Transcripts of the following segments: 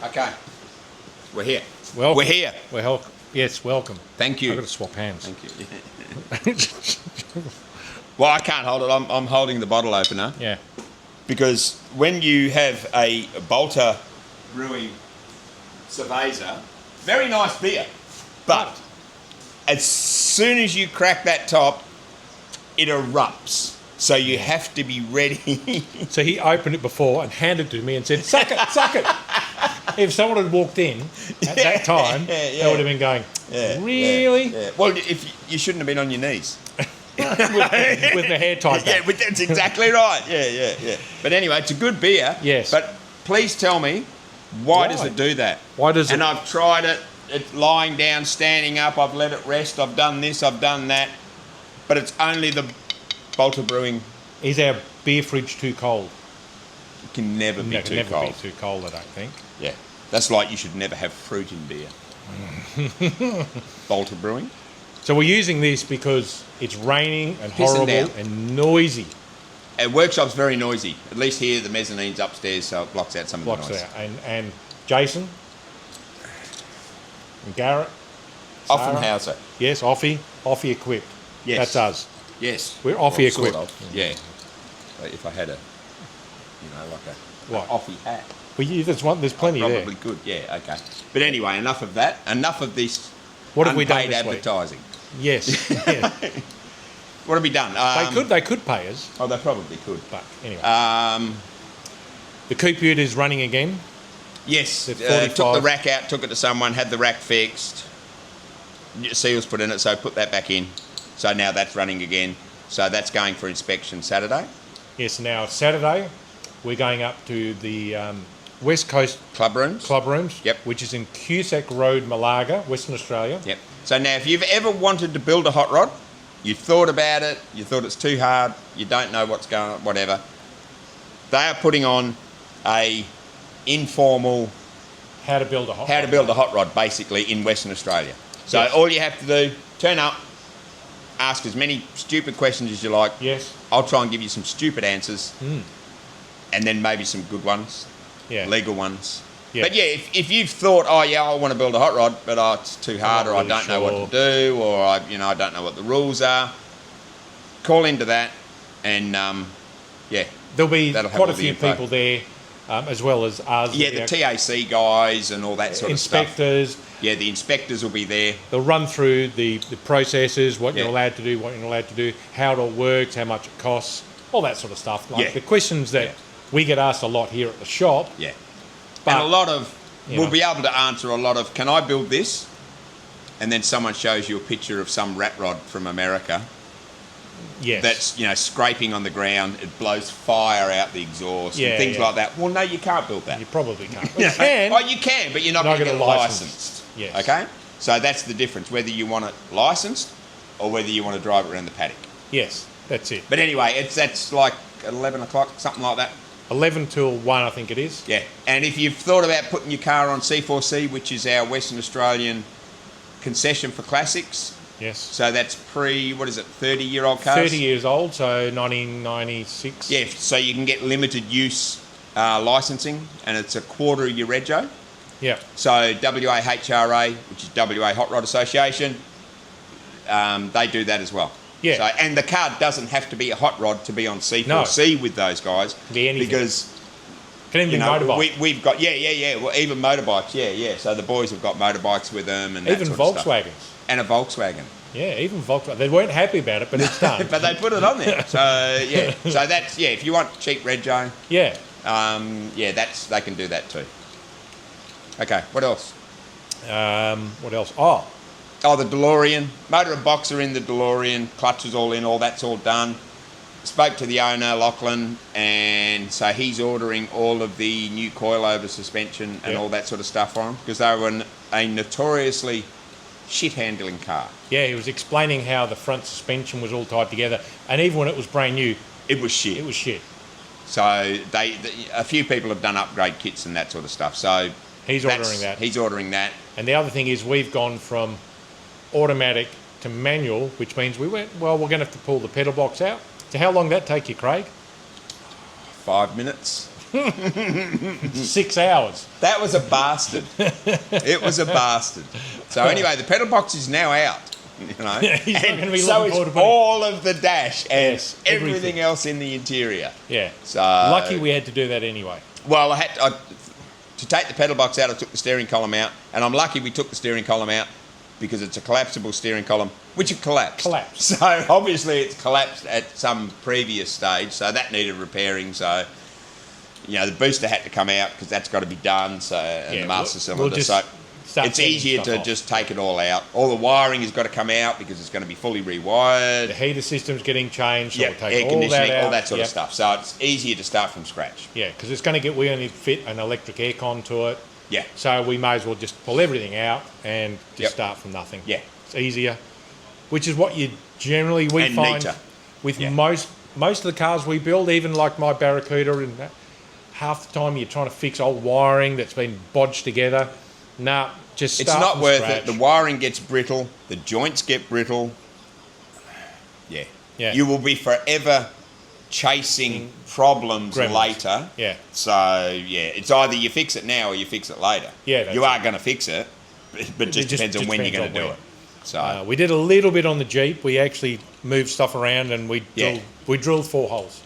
Okay. We're here. Welcome. We're here. Yes, welcome. Thank you. I've got to swap hands. Thank you. Well, I can't hold it. I'm holding the bottle opener Yeah. because when you have a Bolter Brewing Cerveza, very nice beer, but as soon as you crack that top, it erupts. So you have to be ready. So he opened it before and handed it to me and said, "Suck it, suck it." If someone had walked in at that time, they would have been going, "Really?" Yeah. Well, if you shouldn't have been on your knees. with the hair tied back. Yeah, that's exactly right. Yeah. But anyway, it's a good beer. Yes. But please tell me, why does it do that? Why does it? And I've tried it. It's lying down, standing up. I've let it rest. I've done this. I've done that. But it's only the Bolter Brewing. Is our beer fridge too cold? It can never be It can too never cold. be too cold, I don't think. Yeah. That's like you should never have fruit in beer. Bolter Brewing. So we're using this because it's raining and Pissing horrible down. and noisy. Our workshop's very noisy. At least here, the mezzanine's upstairs, so it blocks out some of Blocks the noise. out. And Jason and Garrett. Sarah. Offenhauser. Yes, Offie equipped. Yes. That's us. Yes. We're Offie sort equipped. of. Yeah. If I had like What? an Offie hat. Well, there's plenty Probably there. could, yeah, okay. But anyway, enough of that. Enough of this What have we done unpaid this week? advertising. Yes. Yeah. What have we done? They could pay us, Oh, they probably could. but anyway. Um, The Coop Ute is running again. yes, The took the 45. rack out, took it to someone, had the rack fixed. Seals put in it, so put that back in. So now that's running again. So that's going for inspection Saturday. Yes, now Saturday we're going up to the West Coast Club rooms. Club Rooms, Yep. which is in Cusack Road, Malaga, Western Australia. Yep. So now, if you've ever wanted to build a hot rod, you thought about it, you thought it's too hard, you don't know what's going on, whatever, they are putting on a informal How to build a hot rod, basically, in Western Australia. So Yes. all you have to do, turn up, ask as many stupid questions as you like. Yes. I'll try and give you some stupid answers, and then maybe some good ones, Yeah. legal ones. Yeah. But yeah, if you've thought, oh yeah, I want to build a hot rod, but it's too hard, or not I really don't know sure. what to do, or I don't know what the rules are, call into that, and yeah, There'll be That'll have quite all a the few info. people there, as well as us. yeah, the TAC guys and all that sort of stuff. inspectors. Yeah, the inspectors will be there. They'll run through the processes, what you're Yeah. allowed to do, what you're not allowed to do, how it all works, how much it costs, all that sort of stuff. Like Yeah. the questions that Yeah. we get asked a lot here at the shop. Yeah, But, and a lot of you we'll know. be able to answer a lot of. Can I build this? And then someone shows you a picture of some rat rod from America. Yes. That's scraping on the ground. It blows fire out the exhaust Yeah, and things yeah. like that. Well, no, you can't build that. You probably can't. Well, you can. Oh, you can, but you're not Not going to gonna get license. licensed. Yes. Okay. So that's the difference. Whether you want it licensed or whether you want to drive it around the paddock. Yes, that's it. But anyway, that's like 11 o'clock, something like that. 11 till 1, I think it is. Yeah. And if you've thought about putting your car on C4C, which is our Western Australian concession for classics, Yes. so that's 30-year-old cars. 30 years old, so 1996. Yeah, so you can get limited use licensing, and it's a quarter of your rego. Yeah. So WAHRA, which is WA Hot Rod Association, they do that as well. Yeah. So, and the car doesn't have to be a hot rod to be on C4C with those guys. Be anything. Because Can even be motorbike. we've got well, even motorbikes, yeah. So the boys have got motorbikes with them and that Even sort of stuff. Volkswagens. And a Volkswagen. Yeah, even Volkswagen. They weren't happy about it, but it's done. But they put it on there. So yeah. So that's if you want cheap rego, Yeah. they can do that too. Okay, what else? What else? Oh, the DeLorean. Motor and box are in the DeLorean. Clutch is all in. All that's all done. Spoke to the owner, Lachlan, and so he's ordering all of the new coilover suspension and Yeah. all that sort of stuff for them because they were a notoriously shit-handling car. Yeah, he was explaining how the front suspension was all tied together, and even when it was brand new, It was shit. it was shit. So a few people have done upgrade kits and that sort of stuff. So He's ordering that. He's ordering that. And the other thing is we've gone from automatic to manual, which means we're going to have to pull the pedal box out. So how long did that take you, Craig? 5 minutes. 6 hours. That was a bastard. It was a bastard. So anyway, the pedal box is now out. You know, He's not gonna be so looking is forward to putting- all of the dash and Yes, everything everything. else in the interior. Yeah. So Lucky we had to do that anyway. Well, to take the pedal box out, I took the steering column out, and I'm lucky we took the steering column out because it's a collapsible steering column, which had collapsed. So obviously it's collapsed at some previous stage, so that needed repairing. So you know the booster had to come out because that's got to be done. So and Yeah, the master we'll cylinder. just So start it's getting easier stuff to off. just take it all out. All the wiring has got to come out because it's going to be fully rewired. The heater system's getting changed, so Yeah, we'll take air all that conditioning, out. all that sort Yep. of stuff. So it's easier to start from scratch. Yeah, because it's going to get, we only fit an electric aircon to it. Yeah. So we may as well just pull everything out and just Yep. start from nothing. Yeah. It's easier, which is what you generally, we And find neater. with Yeah. most of the cars we build, even like my Barracuda, and that, half the time you're trying to fix old wiring that's been bodged together. Nah, just It's start not from worth scratch. it. The wiring gets brittle. The joints get brittle. Yeah. Yeah. You will be forever chasing problems Gremlins. later. Yeah. So, yeah, it's either you fix it now or you fix it later. Yeah, that's You are going to fix it, but it just depends on when you're depends going to on do when. it. So, We did a little bit on the Jeep. We actually moved stuff around and we Yeah. drilled 4 holes.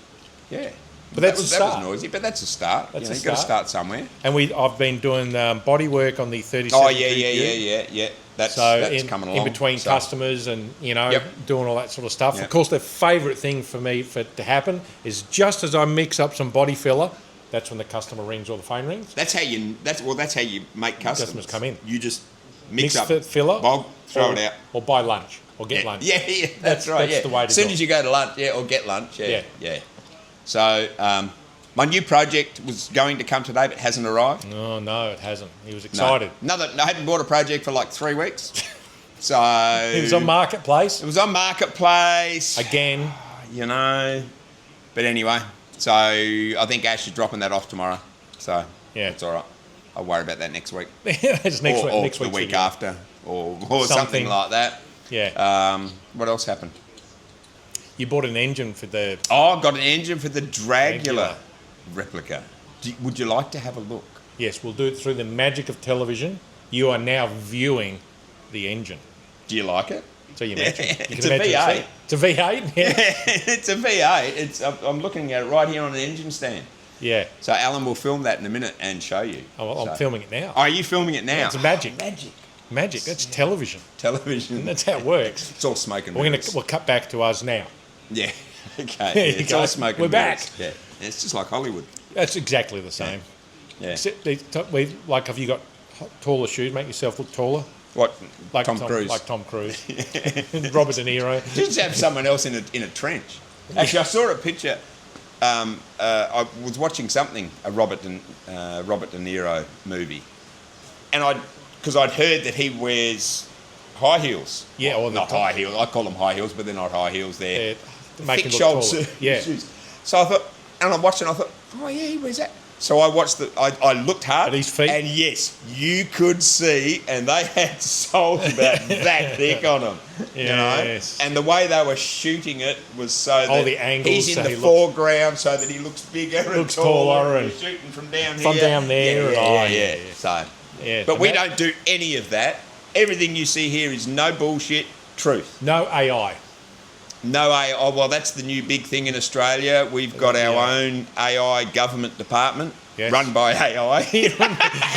yeah. But that's that a start. was noisy, but that's a start. That's a You've got to start. start somewhere. And I've been doing body work on the 37. Oh, yeah. That's So that's in, coming along. in between So, customers and Yep. doing all that sort of stuff. Yep. Of course, the favourite thing for me to happen is just as I mix up some body filler, that's when the customer rings or the phone rings. That's how you make customers come in. You just mix up filler, bog, throw or, it out. or buy lunch or get lunch. Yeah, that's right. that's the way to as soon do as it. you go to lunch, or get lunch, Yeah. yeah. So my new project was going to come today, but hasn't arrived. Oh no, it hasn't. He was No. excited. I hadn't bought a project for like 3 weeks. So He was on Marketplace It was on Marketplace. again. You know. But anyway, so I think Ash is dropping that off tomorrow. So Yeah. it's all right. I'll worry about that next week. It's next week. Or Next the week's week video. after. Or something Something. like that. Yeah. What else happened? You bought an engine for the. Oh, got an engine for the Dragula Dragula. replica. Would you like to have a look? Yes, we'll do it through the magic of television. You are now viewing the engine. Do you like it? So you imagine. You It's can a imagine V8. It's a V8. Yeah. It's a V8. I'm looking at it right here on an engine stand. Yeah. So Alan will film that in a minute and show you. I'm So- filming it now. Oh, are you filming it now? It's magic. Magic. Magic. That's television. Television. That's how it works. It's all smoke and We'll mirrors. cut back to us now. Yeah. Okay. There you It's go. all smoke and We're back. mirrors. Yeah. It's just like Hollywood. That's exactly the same. Yeah. Except have you got taller shoes? Make yourself look taller. What? Like Tom Cruise. Like Tom Cruise. Robert De Niro. Just have someone else in a trench. Actually, I saw a picture. I was watching something, a Robert De Niro movie, and because I'd heard that he wears high heels. Yeah, or the not top- high heels. I call them high heels, but they're not high heels. They're Make thick it look soled taller. Yeah. shoes. So I thought, and I watched it, and I thought, oh yeah, he wears that. So I watched I looked hard At his feet? and yes, you could see, and they had soles about that thick on them. Yes. You know, and the way they were shooting it was so that the angles, he's in so the he looks- foreground, so that he looks bigger, Looks and taller, taller and and- he's shooting from down From here, down there, yeah. yeah. So, Yeah. but and we that- don't do any of that. Everything you see here is no bullshit, truth. No AI. No AI. Oh, well, that's the new big thing in Australia. We've got our Yeah. own AI government department Yes. run by AI.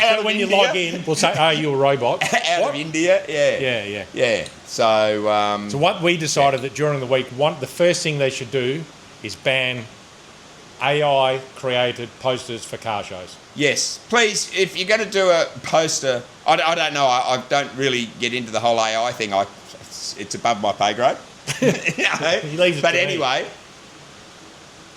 Out of When you India. log in, we'll say, "Are you a robot?" Out What? of India, yeah. Yeah. So, So what we decided that during the week, the first thing they should do is ban AI created posters for car shows. yes, please, if you're going to do a poster, I don't know, I don't really get into the whole AI thing. It's above my pay grade. You know? He leaves it But to me. anyway,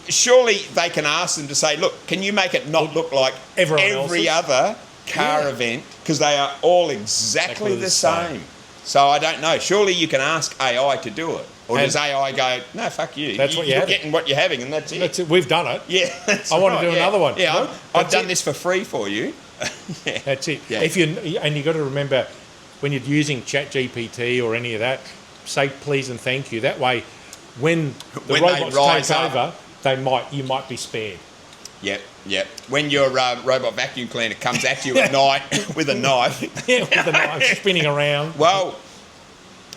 surely they can ask them to say, look, can you make it not look like Everyone every else's? other car Yeah. event? Because they are all exactly the same. So I don't know. Surely you can ask AI to do it. Or And- does AI go, no, fuck you. That's what you're You're having. getting what you're having and that's it. That's it. We've done it. Yeah, that's I wanna right, do yeah. another one. Yeah, No, I've that's done it. this for free for you. Yeah. That's it. Yeah. And you got to remember when you're using ChatGPT or any of that, say please and thank you. That way, when the When they robots rise take up. over, you might be spared. Yep. Yep. When your robot vacuum cleaner comes at you at night with a knife. Yeah, with the knife spinning around. Well,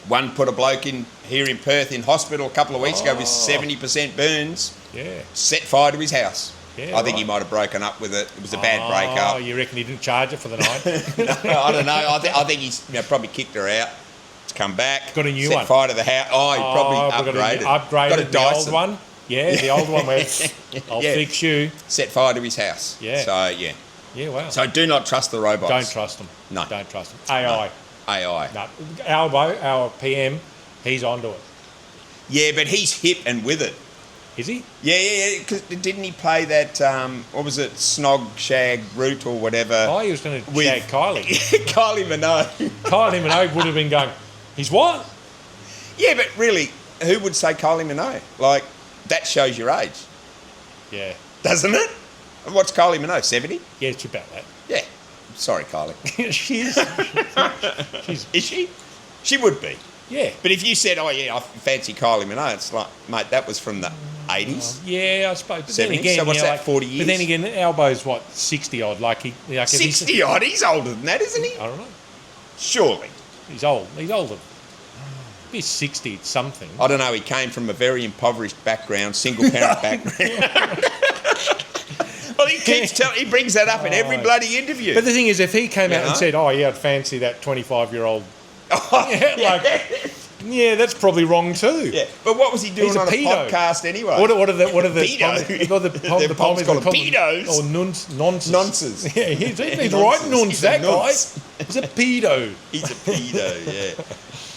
one put a bloke in here in Perth in hospital a couple of weeks ago with 70% burns. Yeah. Set fire to his house. Yeah, I think he right. might have broken up with it. It was a bad breakup. Oh, you reckon he didn't charge it for the night? No, I don't know. I think he's probably kicked her out. It's come back. Got a new set one. Fire to the house. Oh, he probably upgraded. Got a Dyson. the old one. Yeah, the old one where I'll Yeah. fix you. Set fire to his house. Yeah. So, yeah. Yeah, wow. So do not trust the robots. Don't trust them. No. Don't trust them. AI. AI. No. Our PM, he's onto it. Yeah, but he's hip and with it. Is he? Yeah. Because didn't he play that, what was it, Snog, Shag, Root or whatever? Oh, he was going to With- shag Kylie. Kylie Minogue. Kylie Minogue would have been going, he's what? Yeah, but really, who would say Kylie Minogue? Like, that shows your age, Yeah. doesn't it? What's Kylie Minogue, 70? Yeah, it's about that. Yeah. Sorry, Kylie. She is. She's, Is she? She would be. yeah. But if you said, oh, yeah, I fancy Kylie Minogue, it's like, mate, that was from the 80s. Yeah, I suppose. But then 70s? again, So what's you know, that, 40 years? But then again, Albo's what, 60 odd? Like he, if he's- 60 odd? He's older than that, isn't he? I don't know. Surely. He's old. He's older. If he's 60, it's something. I don't know, he came from a very impoverished background, single parent background. Well, he brings that up in every bloody interview. But the thing is, if he came out know? and said, "Oh yeah, I'd fancy that 25-year-old," Oh, yeah, that's probably wrong too. yeah. But what was he doing He's a on a pedo. podcast anyway? What are the Pedo. What are the The Poms call them pedos. or nonsense? Nonsense. Yeah, he's Nonsense. right. Nonsense. He's a That nonce. guy. He's a pedo. He's a pedo, yeah.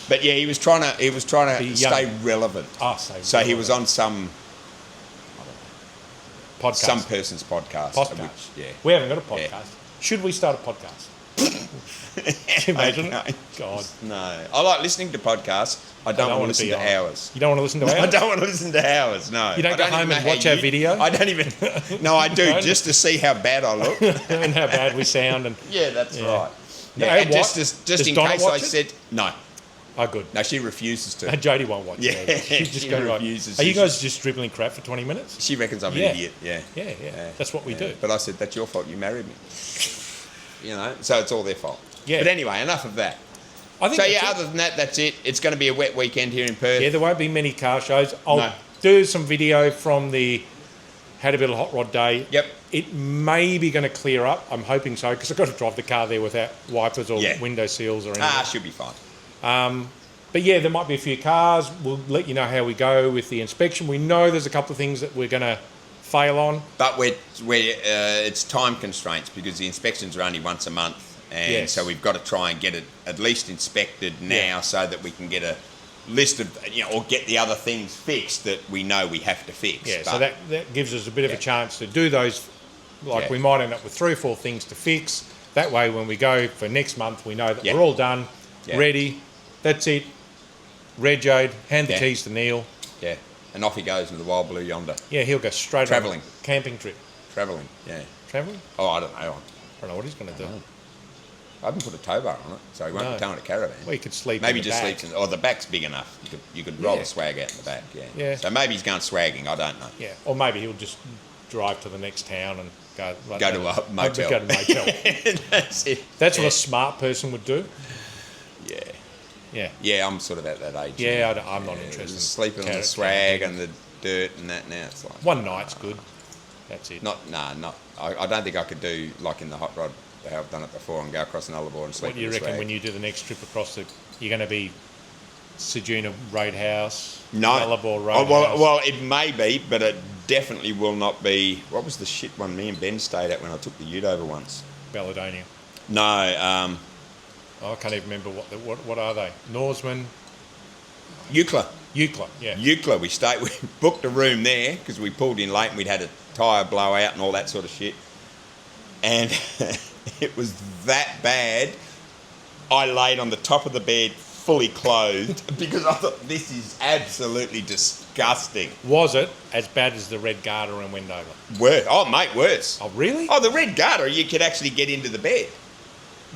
But yeah, he was trying to Be stay young. relevant. So he was on some podcast. person's podcast. Podcast. Which, yeah. We haven't got a podcast. Yeah. Should we start a podcast? Can you imagine Okay. it? God. No, I like listening to podcasts. I don't want to listen be to on. ours. You don't want to listen to I ours? don't want to listen to ours. No. You don't I go even home know and how watch our video? I don't even. No, I do Don't? just to see how bad I look. And how bad we sound. And Yeah, that's Yeah. right. No, Yeah, and what? just Does in Donna case watch I it? said no. oh, good. No, she refuses to. And Jodie won't watch Yeah, it. She's just she going, right. refuses. Are you She- guys just dribbling crap for 20 minutes? She reckons I'm Yeah. an idiot. Yeah. Yeah. That's what we do. But I said that's your fault. You married me. You know, so it's all their fault. Yeah. But anyway, enough of that. I think So that's yeah, it. other than that, that's it. It's going to be a wet weekend here in Perth. Yeah, there won't be many car shows. I'll No. do some video from the How to Build a Hot Rod Day. Yep. It may be going to clear up. I'm hoping so because I've got to drive the car there without wipers or Yeah. window seals or anything. Should be fine. But yeah, there might be a few cars. We'll let you know how we go with the inspection. We know there's a couple of things that we're going to fail on. But it's time constraints because the inspections are only once a month, and Yes. so we've got to try and get it at least inspected now, Yeah. so that we can get a list of or get the other things fixed that we know we have to fix. Yeah, But so that gives us a bit of a Yeah. chance to do those. Like Yeah. we might end up with 3 or 4 things to fix. That way, when we go for next month, we know that Yeah. we're all done, Yeah. ready. That's it. Regoed, hand the Yeah. keys to Neil. yeah, and off he goes into the wild blue yonder, Yeah, he'll go straight Travelling. on a camping trip. travelling. Yeah. Travelling? Oh, I don't know. I don't know what he's going to do. I haven't put a tow bar on it, so he won't No. be towing a caravan. Well, he could sleep. Maybe in the just back. sleeps in, or the back's big enough. You could roll Yeah. a swag out in the back. Yeah. Yeah. So maybe he's going swagging. I don't know. Yeah, or maybe he'll just drive to the next town and go. Right, Go to a motel. Go to a motel. That's it. That's Yeah. what a smart person would do. Yeah. Yeah. Yeah, I'm sort of at that age. Yeah, now. I'm not interested in Sleeping on the carrot swag camping. and the dirt and that now. It's like One night's good. That's it. not. I don't think I could do like in the hot rod how I've done it before and go across an Ullaarbor and sleep. What do you in the reckon swag. when you do the next trip across the? You're going to be Sejuna Roadhouse, No. Ullaarbor Oh, Roadhouse. well, it may be, but it definitely will not be. What was the shit one me and Ben stayed at when I took the ute over once? Balladonia. No, Oh, I can't even remember what are they? Norseman, Eucla. Eucla. Yeah. Eucla. We booked a room there because we pulled in late and we'd had a tyre blowout and all that sort of shit. And it was that bad. I laid on the top of the bed fully clothed because I thought this is absolutely disgusting. Was it as bad as the Red Garter in Wendover? Worse. Oh, mate, worse. Oh, really? Oh, the Red Garter, you could actually get into the bed.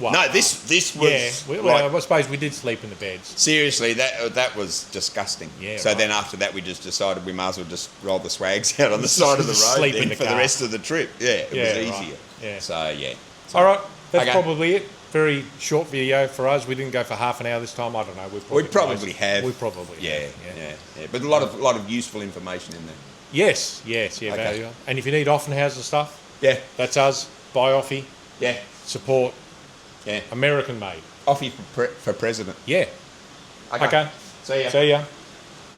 Well, No, this was I suppose we did sleep in the beds. seriously, that was disgusting. Yeah, So right. then after that, we just decided we might as well just roll the swags out on the side of the road Sleep then in the for the car. rest of the trip. Yeah, it Yeah, was right. easier. Yeah. So yeah. All right, that's Okay. probably it. Very short video for us. We didn't go for half an hour this time. I don't know. We probably have. We probably Yeah, have. yeah. But a lot of useful information in there. Yes, Okay. value. And if you need Offenhauser stuff, Yeah, that's us. Buy Offie, yeah, support, yeah. American made. Offie for president. Yeah. Okay. See ya. See ya.